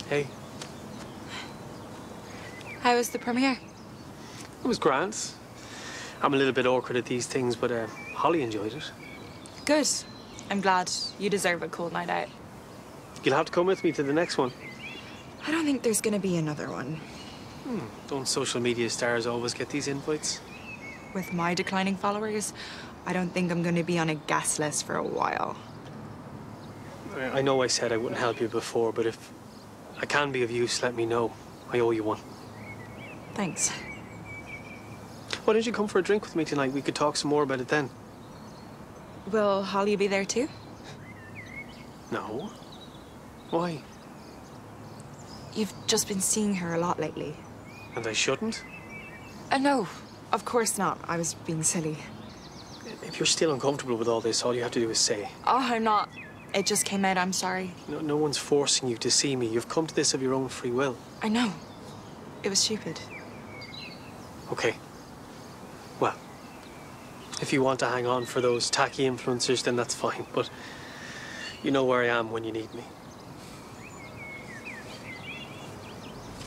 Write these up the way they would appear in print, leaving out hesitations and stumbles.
Hey. How was the premiere? It was grand. I'm a little bit awkward at these things, but Holly enjoyed it. Good. I'm glad. You deserve a cool night out. You'll have to come with me to the next one. I don't think there's gonna be another one. Don't social media stars always get these invites? With my declining followers, I don't think I'm gonna be on a guest list for a while. I know I said I wouldn't help you before, but if I can be of use, let me know. I owe you one. Thanks. Why don't you come for a drink with me tonight? We could talk some more about it then. Will Holly be there too? No. Why? You've just been seeing her a lot lately. And I shouldn't? No, of course not. I was being silly. If you're still uncomfortable with all this, all you have to do is say. Oh, I'm not. It just came out. I'm sorry. No one's forcing you to see me. You've come to this of your own free will. I know. It was stupid. Okay. Well, if you want to hang on for those tacky influencers, then that's fine. But you know where I am when you need me.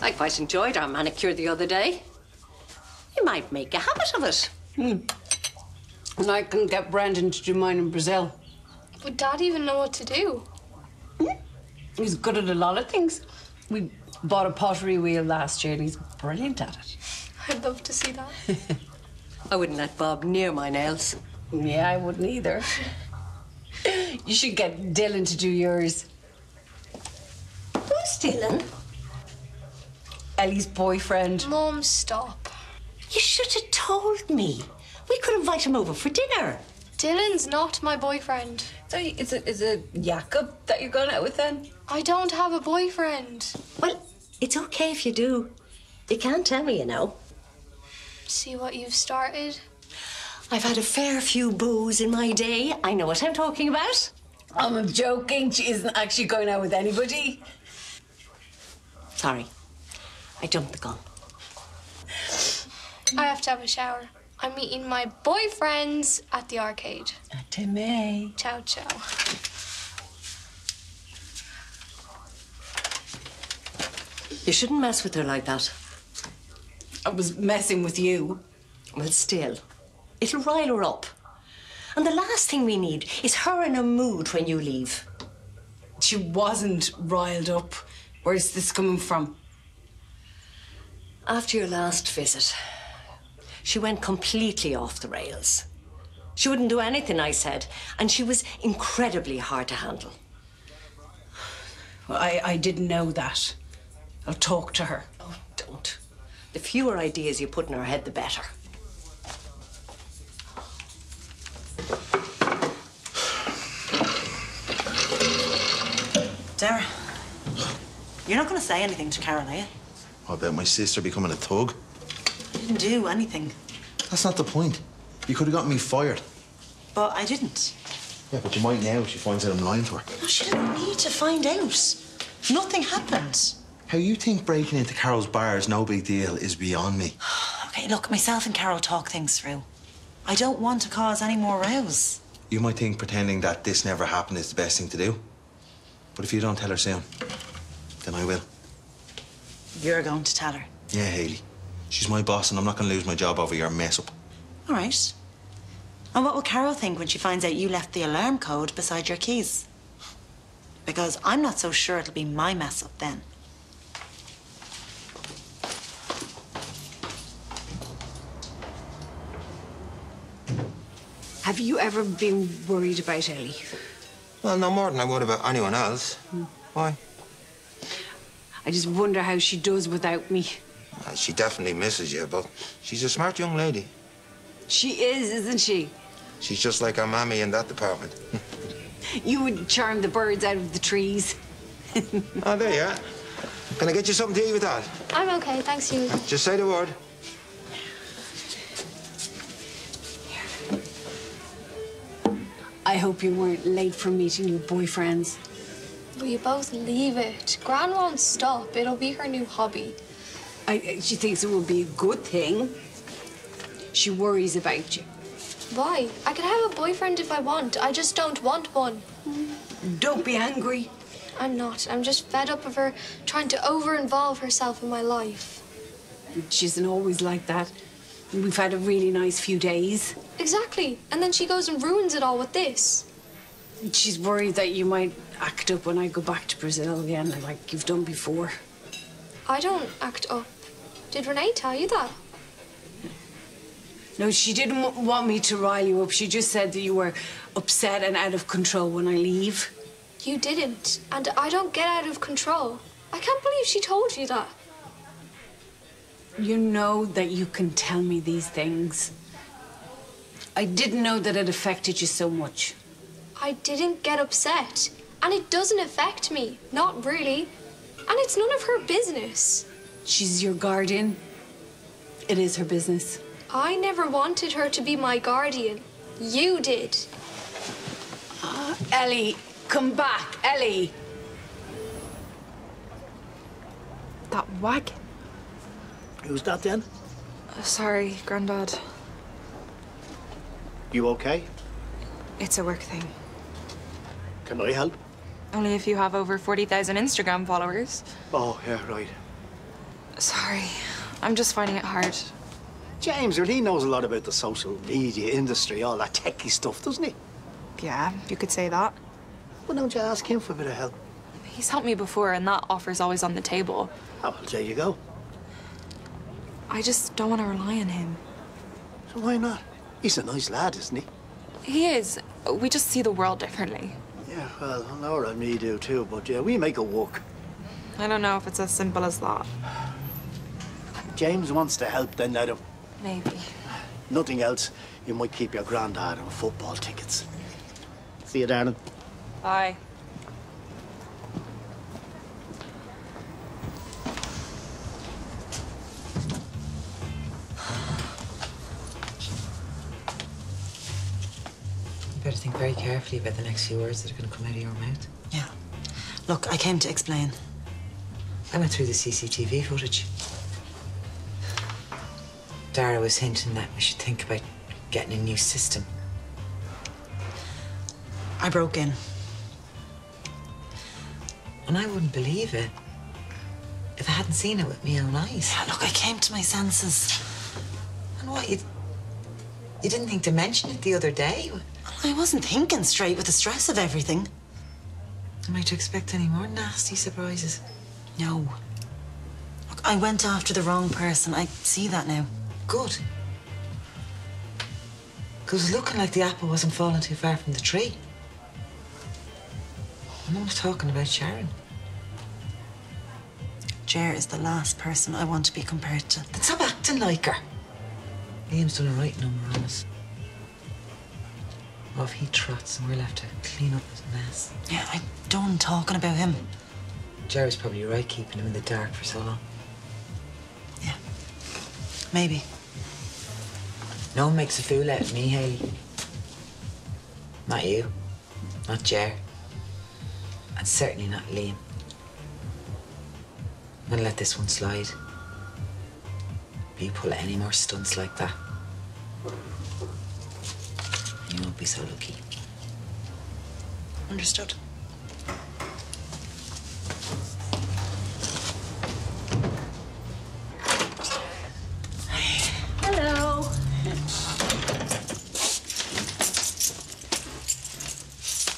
I quite enjoyed our manicure the other day. You might make a habit of it. And I can get Brendan to do mine in Brazil. Would Dad even know what to do? He's good at a lot of things. We bought a pottery wheel last year and he's brilliant at it. I'd love to see that. I wouldn't let Bob near my nails. Yeah, I wouldn't either. You should get Dylan to do yours. Who's Dylan? Ellie's boyfriend. Mum, stop. You should have told me. We could invite him over for dinner. Dylan's not my boyfriend. So is it Jakob that you're going out with then? I don't have a boyfriend. Well, it's okay if you do. You can't tell me, you know. See what you've started? I've had a fair few boos in my day. I know what I'm talking about. I'm joking. She isn't actually going out with anybody. Sorry. I jumped the gun. I have to have a shower. I'm meeting my boyfriends at the arcade. To me. Ciao, ciao. You shouldn't mess with her like that. I was messing with you. Well, still, it'll rile her up. And the last thing we need is her in a mood when you leave. She wasn't riled up. Where's this coming from? After your last visit, she went completely off the rails. She wouldn't do anything I said, and she was incredibly hard to handle. Well, I didn't know that. I'll talk to her. Oh, don't. The fewer ideas you put in her head, the better. Sarah, you're not going to say anything to Carol, are you? What about my sister becoming a thug? I didn't do anything. That's not the point. You could have gotten me fired. But I didn't. Yeah, but you might now if she finds out I'm lying to her. No, she didn't need to find out. Nothing happened. How you think breaking into Carol's bar is no big deal is beyond me. Okay, look, myself and Carol talk things through. I don't want to cause any more rows. You might think pretending that this never happened is the best thing to do. But if you don't tell her soon, then I will. You're going to tell her. Yeah, Hayley. She's my boss and I'm not going to lose my job over your mess up. All right. And what will Carol think when she finds out you left the alarm code beside your keys? Because I'm not so sure it'll be my mess up then. Have you ever been worried about Ellie? Well, no more than I would about anyone else. Why? I just wonder how she does without me. She definitely misses you, but she's a smart young lady. She is, isn't she? She's just like our mammy in that department. You would charm the birds out of the trees. Oh, there you are. Can I get you something to eat with that? I'm okay, thanks you. Just say the word. I hope you weren't late for meeting your boyfriends. Will you both leave it? Gran won't stop. It'll be her new hobby. She thinks it will be a good thing. She worries about you. Why? I can have a boyfriend if I want. I just don't want one. Don't be angry. I'm not. I'm just fed up of her trying to over-involve herself in my life. She isn't always like that. We've had a really nice few days. Exactly. And then she goes and ruins it all with this. She's worried that you might act up when I go back to Brazil again, like you've done before. I don't act up. Did Renee tell you that? No, she didn't want me to rile you up. She just said that you were upset and out of control when I leave. You didn't. And I don't get out of control. I can't believe she told you that. You know that you can tell me these things. I didn't know that it affected you so much. I didn't get upset. And it doesn't affect me. Not really. And it's none of her business. She's your guardian. It is her business. I never wanted her to be my guardian. You did. Ellie, come back, Ellie. That wagon. Who's that then? Sorry, Grandad. You okay? It's a work thing. Can I help? Only if you have over 40,000 Instagram followers. Oh, yeah, right. Sorry. I'm just finding it hard. James, he knows a lot about the social media industry, all that techie stuff, doesn't he? Yeah, you could say that. Why don't you ask him for a bit of help? He's helped me before, and that offer's always on the table. Oh, well, there you go. I just don't want to rely on him. So why not? He's a nice lad, isn't he? He is. We just see the world differently. Yeah, well, Laura and me do too, but yeah, we make it work. I don't know if it's as simple as that. James wants to help, then let him. Maybe. Nothing else, you might keep your granddad on football tickets. See you, darling. Bye. You better think very carefully about the next few words that are going to come out of your mouth. Yeah. Look, I came to explain. I went through the CCTV footage. Dara was hinting that we should think about getting a new system. I broke in. And I wouldn't believe it if I hadn't seen it with my own eyes. Yeah, look, I came to my senses. And what, you didn't think to mention it the other day? I wasn't thinking straight with the stress of everything. Am I to expect any more nasty surprises? No. Look, I went after the wrong person. I see that now. Good. Because it was looking like the apple wasn't falling too far from the tree. I'm not talking about Sharon. Ger is the last person I want to be compared to. Then stop acting like her. Liam's done a right number on us. Well, if he trots and we're left to clean up his mess. Yeah, I'm done talking about him. Jerry's probably right keeping him in the dark for so long. Yeah, maybe. No one makes a fool out of me, Hayley. Not you. Not Jer. And certainly not Liam. I'm gonna let this one slide. If you pull any more stunts like that, you won't be so lucky. Understood. Hello.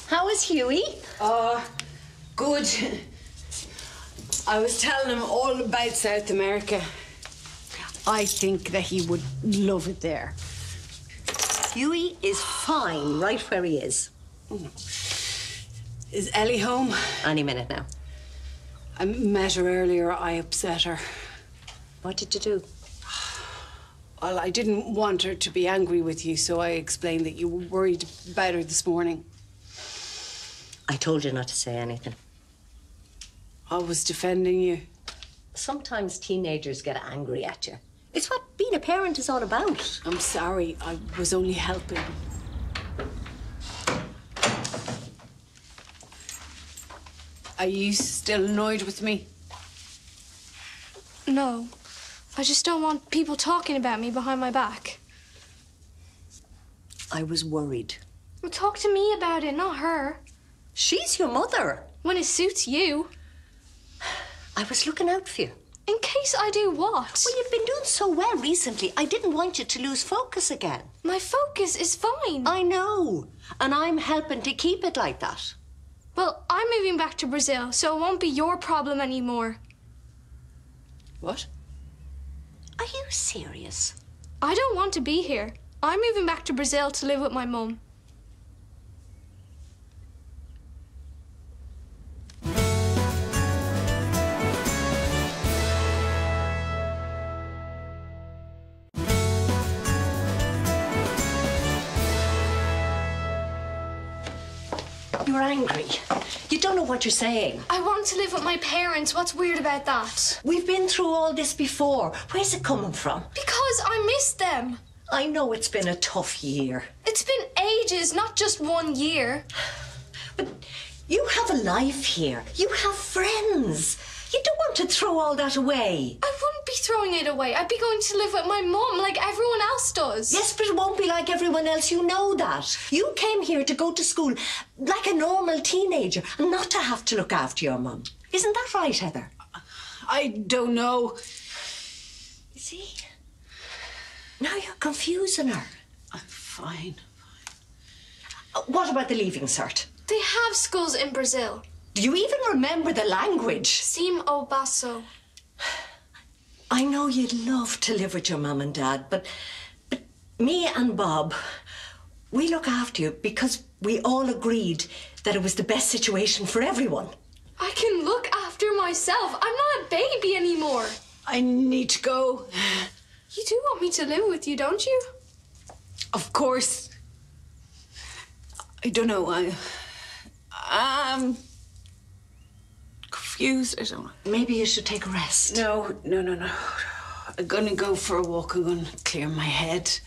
How is Huey? Good. I was telling him all about South America. I think that he would love it there. Huey is fine right where he is. Is Ellie home? Any minute now. I met her earlier. I upset her. What did you do? Well, I didn't want her to be angry with you, so I explained that you were worried about her this morning. I told you not to say anything. I was defending you. Sometimes teenagers get angry at you. It's what being a parent is all about. I'm sorry. I was only helping. Are you still annoyed with me? No. I just don't want people talking about me behind my back. I was worried. Well, talk to me about it, not her. She's your mother. When it suits you. I was looking out for you. In case I do what? Well, you've been doing so well recently. I didn't want you to lose focus again. My focus is fine. I know. And I'm helping to keep it like that. Well, I'm moving back to Brazil, so it won't be your problem anymore. What? Are you serious? I don't want to be here. I'm moving back to Brazil to live with my mum. You're angry. You don't know what you're saying. I want to live with my parents. What's weird about that? We've been through all this before. Where's it coming from? Because I miss them. I know it's been a tough year. It's been ages, not just 1 year. But you have a life here. You have friends. You don't want to throw all that away. I wouldn't be throwing it away. I'd be going to live with my mum like everyone else does. Yes, but it won't be like everyone else. You know that. You came here to go to school like a normal teenager and not to have to look after your mum. Isn't that right, Heather? I don't know. You see? Now you're confusing her. Fine. What about the leaving cert? They have schools in Brazil. Do you even remember the language? Sim o basso. I know you'd love to live with your mum and dad, but me and Bob, we look after you because we all agreed that it was the best situation for everyone. I can look after myself. I'm not a baby anymore. I need to go. You do want me to live with you, don't you? Of course. I don't know. I'm confused. I don't know. Maybe you should take a rest. No. I'm gonna go for a walk. I'm gonna clear my head.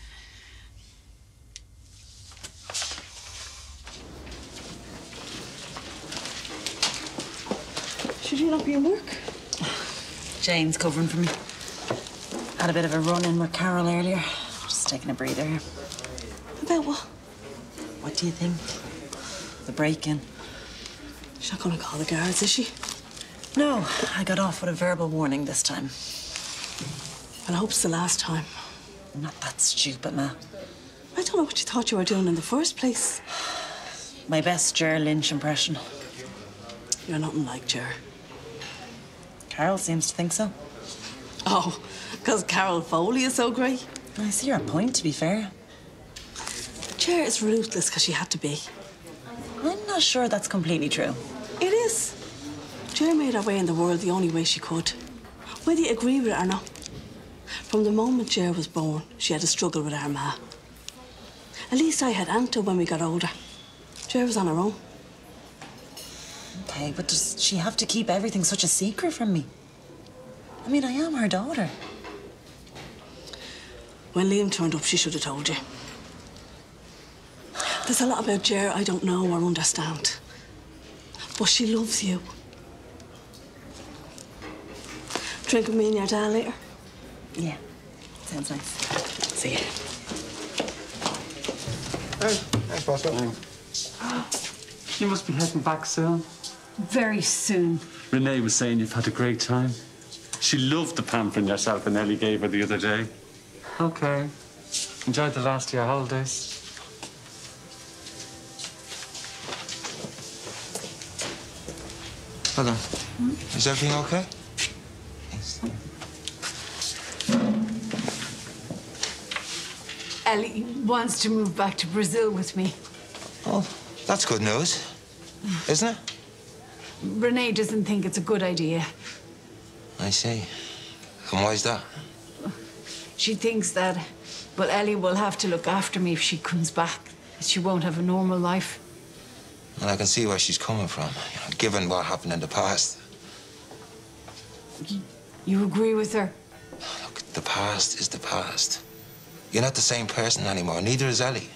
Should you not be in work? Jane's covering for me. Had a bit of a run-in with Carol earlier. Just taking a breather here. About what? What do you think? The break-in. She's not gonna call the guards, is she? No, I got off with a verbal warning this time. Well, I hope it's the last time. I'm not that stupid, Ma. I don't know what you thought you were doing in the first place. My best Ger Lynch impression. You're nothing like Ger. Carol seems to think so. Oh, because Carol Foley is so great. I see your point, to be fair. Ger is ruthless because she had to be. I'm not sure that's completely true. It is. Ger made her way in the world the only way she could. Whether you agree with it or not. From the moment Ger was born, she had a struggle with her ma. At least I had Anta when we got older. Ger was on her own. Okay, but does she have to keep everything such a secret from me? I mean, I am her daughter. When Liam turned up, she should have told you. There's a lot about Ger I don't know or understand. But she loves you. Drink with me and your dad later? Yeah, sounds nice. See ya. Thanks, Bosco. You must be heading back soon. Very soon. Renee was saying you've had a great time. She loved the pampering yourself and Ellie gave her the other day. Okay. Enjoy the last of your holidays. Hold on. Is everything okay? Ellie wants to move back to Brazil with me. Oh, that's good news, isn't it? Renee doesn't think it's a good idea. I see. And why's that? She thinks that, well, Ellie will have to look after me if she comes back. She won't have a normal life. And I can see where she's coming from, given what happened in the past. You agree with her? Look, the past is the past. You're not the same person anymore, neither is Ellie.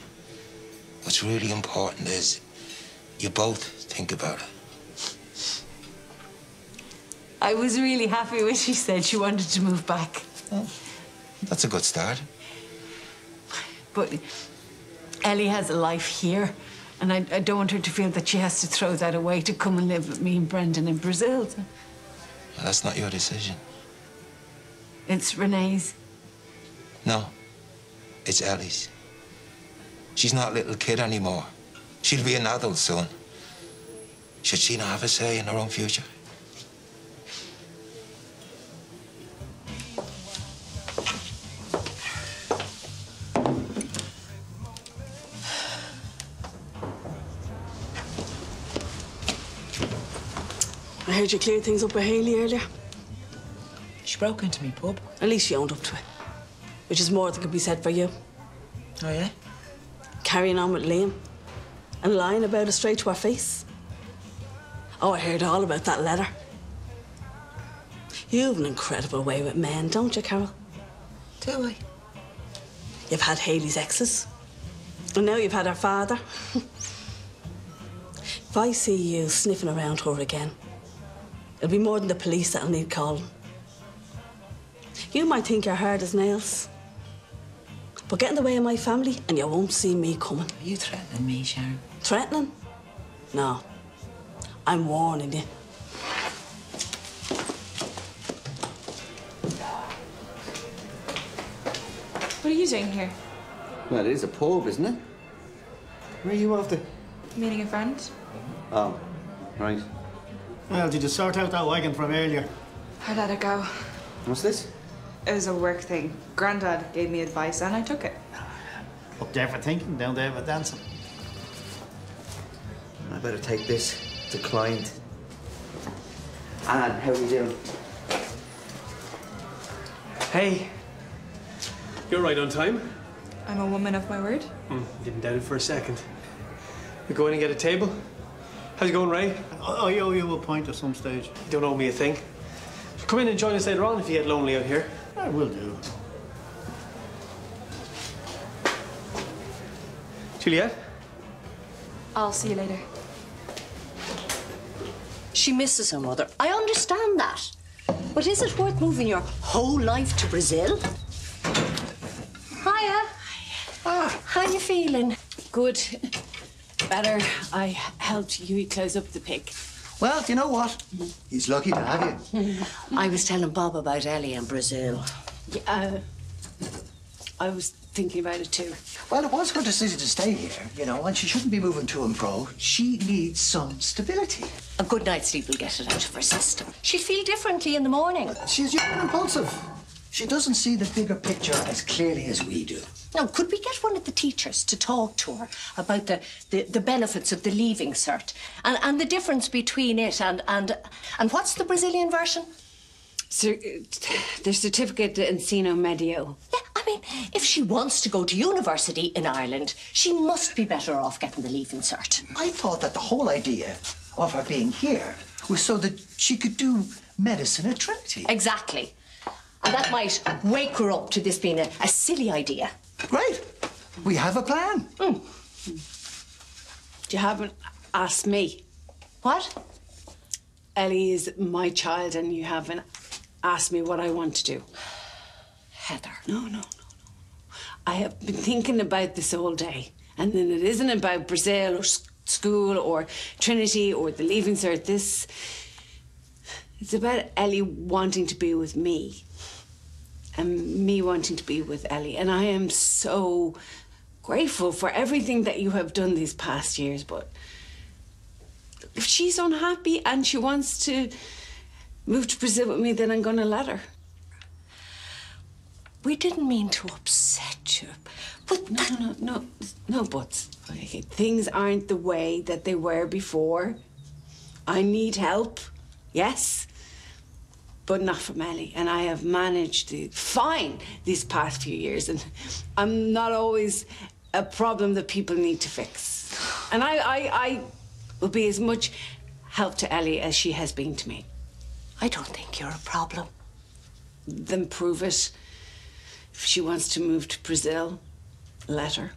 What's really important is you both think about it. I was really happy when she said she wanted to move back. Well, that's a good start. But Ellie has a life here, And I don't want her to feel that she has to throw that away to come and live with me and Brendan in Brazil. Well, that's not your decision. It's Renee's. No, it's Ellie's. She's not a little kid anymore. She'll be an adult soon. Should she not have a say in her own future? I heard you cleared things up with Hayley earlier. She broke into me pub. At least she owned up to it, which is more than can be said for you. Oh, yeah? Carrying on with Liam and lying about it straight to her face. Oh, I heard all about that letter. You've an incredible way with men, don't you, Carol? Do I? You've had Hayley's exes, and now you've had her father. If I see you sniffing around her again, it'll be more than the police that'll need calling. You might think you're hard as nails, but get in the way of my family and you won't see me coming. Are you threatening me, Sharon? Threatening? No. I'm warning you. What are you doing here? Well, it is a pub, isn't it? Where are you off to? Meeting a friend? Oh, right. Well, did you sort out that wagon from earlier? I let it go. What's this? It was a work thing. Grandad gave me advice and I took it. Up there for thinking, down there for dancing. I better take this to client. Anne, how are you doing? Hey. You're right on time. I'm a woman of my word. Didn't doubt it for a second. We go in and get a table? How's it going, Ray? I owe you a pint at some stage. You don't owe me a thing. Come in and join us later on if you get lonely out here. I will do. Juliet? I'll see you later. She misses her mother. I understand that. But is it worth moving your whole life to Brazil? Hiya. How you feeling? Good. Better. I helped Hughie close up the pig. Well, do you know what? He's lucky to have you. I was telling Bob about Ellie in Brazil. Yeah, I was thinking about it too. Well, it was her decision to stay here, you know, and she shouldn't be moving to and fro. She needs some stability. A good night's sleep will get it out of her system. She'll feel differently in the morning. She's young and impulsive. She doesn't see the bigger picture as clearly as we do. Now, could we get one of the teachers to talk to her about the benefits of the Leaving Cert and the difference between it and what's the Brazilian version? The certificate de ensino medio. Yeah, I mean, if she wants to go to university in Ireland, she must be better off getting the Leaving Cert. I thought that the whole idea of her being here was so that she could do medicine at Trinity. Exactly. And that might wake her up to this being a silly idea. Great. We have a plan. You haven't asked me. What? Ellie is my child and you haven't asked me what I want to do. Heather. No. I have been thinking about this all day. And then it isn't about Brazil or school or Trinity or the Leaving Cert. It's about Ellie wanting to be with me. And me wanting to be with Ellie. And I am so grateful for everything that you have done these past years. But if she's unhappy and she wants to move to Brazil with me, then I'm going to let her. We didn't mean to upset you. But No buts. Okay, things aren't the way that they were before. I need help, yes, but not from Ellie. And I have managed fine these past few years. And I'm not always a problem that people need to fix. And I will be as much help to Ellie as she has been to me. I don't think you're a problem. Then prove it. If she wants to move to Brazil, let her.